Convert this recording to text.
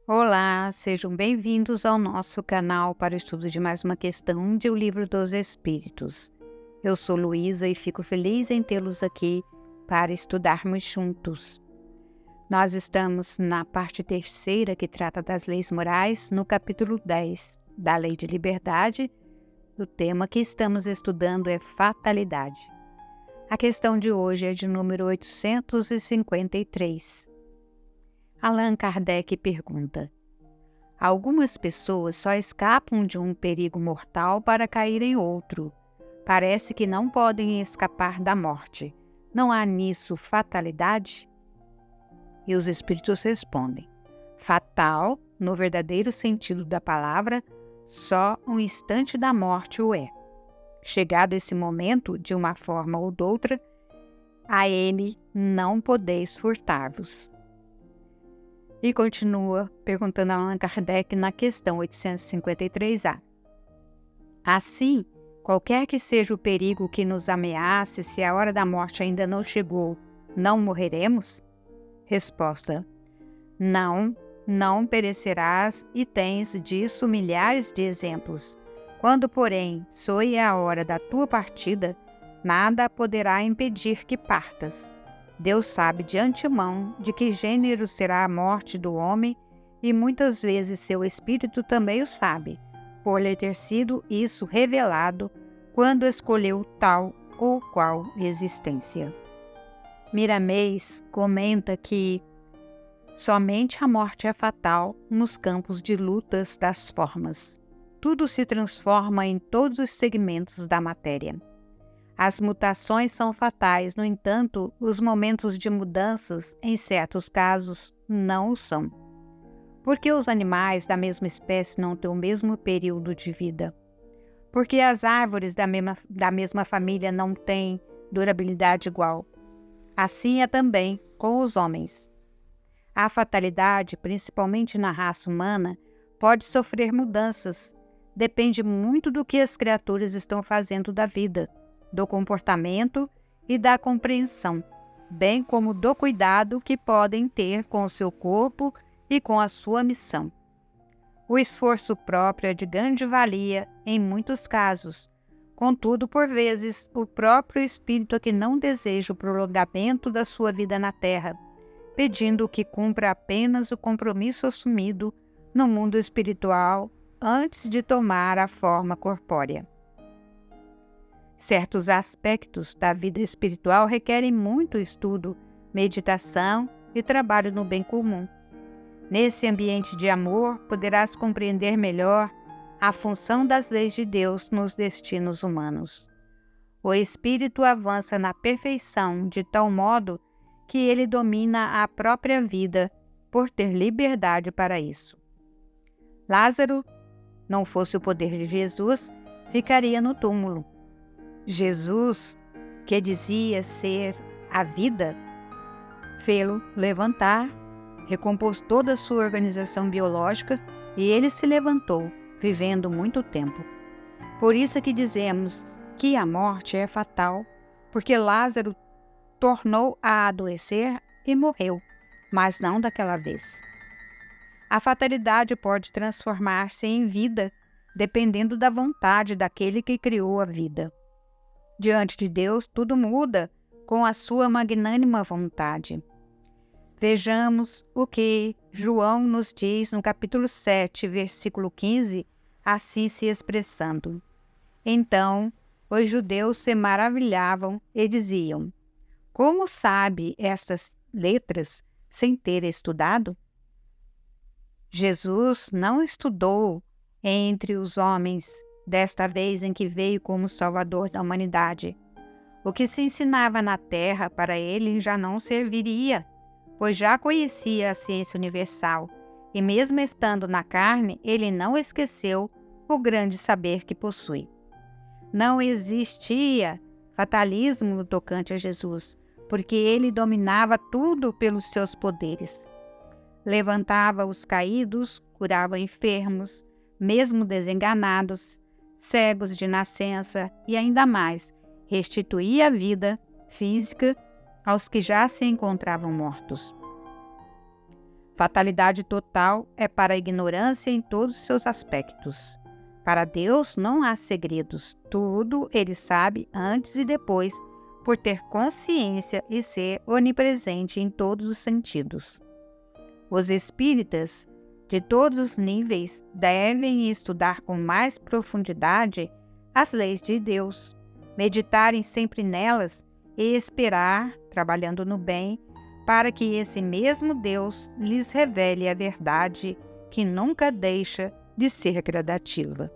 Olá, sejam bem-vindos ao nosso canal para o estudo de mais uma questão de O Livro dos Espíritos. Eu sou Luísa e fico feliz em tê-los aqui para estudarmos juntos. Nós estamos na parte terceira que trata das leis morais, no capítulo 10 da Lei de Liberdade. O tema que estamos estudando é fatalidade. A questão de hoje é de número 853. Allan Kardec pergunta: algumas pessoas só escapam de um perigo mortal para cair em outro. Parece que não podem escapar da morte. Não há nisso fatalidade? E os espíritos respondem: fatal, no verdadeiro sentido da palavra, só um instante da morte o é. Chegado esse momento, de uma forma ou de outra, a ele não podeis furtar-vos. E continua perguntando a Allan Kardec na questão 853A. Assim, qualquer que seja o perigo que nos ameace, se a hora da morte ainda não chegou, não morreremos? Resposta: não, não perecerás, e tens disso milhares de exemplos. Quando, porém, soe a hora da tua partida, nada poderá impedir que partas. Deus sabe de antemão de que gênero será a morte do homem, e muitas vezes seu espírito também o sabe, por lhe ter sido isso revelado quando escolheu tal ou qual existência. Miramês comenta que somente a morte é fatal nos campos de lutas das formas. Tudo se transforma em todos os segmentos da matéria. As mutações são fatais, no entanto, os momentos de mudanças, em certos casos, não o são. Por que os animais da mesma espécie não têm o mesmo período de vida? Por que as árvores da mesma família não têm durabilidade igual? Assim é também com os homens. A fatalidade, principalmente na raça humana, pode sofrer mudanças. Depende muito do que as criaturas estão fazendo da vida, do comportamento e da compreensão, bem como do cuidado que podem ter com o seu corpo e com a sua missão. O esforço próprio é de grande valia em muitos casos. Contudo, por vezes, o próprio espírito é que não deseja o prolongamento da sua vida na Terra, pedindo que cumpra apenas o compromisso assumido no mundo espiritual antes de tomar a forma corpórea. Certos aspectos da vida espiritual requerem muito estudo, meditação e trabalho no bem comum. Nesse ambiente de amor, poderás compreender melhor a função das leis de Deus nos destinos humanos. O espírito avança na perfeição de tal modo que ele domina a própria vida por ter liberdade para isso. Lázaro, não fosse o poder de Jesus, ficaria no túmulo. Jesus, que dizia ser a vida, fê-lo levantar, recompôs toda a sua organização biológica e ele se levantou, vivendo muito tempo. Por isso é que dizemos que a morte é fatal, porque Lázaro tornou a adoecer e morreu, mas não daquela vez. A fatalidade pode transformar-se em vida, dependendo da vontade daquele que criou a vida. Diante de Deus, tudo muda com a sua magnânima vontade. Vejamos o que João nos diz no capítulo 7, versículo 15, assim se expressando. Então, os judeus se maravilhavam e diziam: como sabe estas letras sem ter estudado? Jesus não estudou entre os homens, desta vez em que veio como Salvador da humanidade. O que se ensinava na terra para ele já não serviria, pois já conhecia a ciência universal, e mesmo estando na carne, ele não esqueceu o grande saber que possui. Não existia fatalismo no tocante a Jesus, porque ele dominava tudo pelos seus poderes. Levantava os caídos, curava enfermos, mesmo desenganados, cegos de nascença e ainda mais, restituía a vida física aos que já se encontravam mortos. Fatalidade total é para a ignorância em todos os seus aspectos. Para Deus não há segredos, tudo Ele sabe antes e depois, por ter consciência e ser onipresente em todos os sentidos. Os espíritas, de todos os níveis, devem estudar com mais profundidade as leis de Deus, meditarem sempre nelas e esperar, trabalhando no bem, para que esse mesmo Deus lhes revele a verdade que nunca deixa de ser gradativa.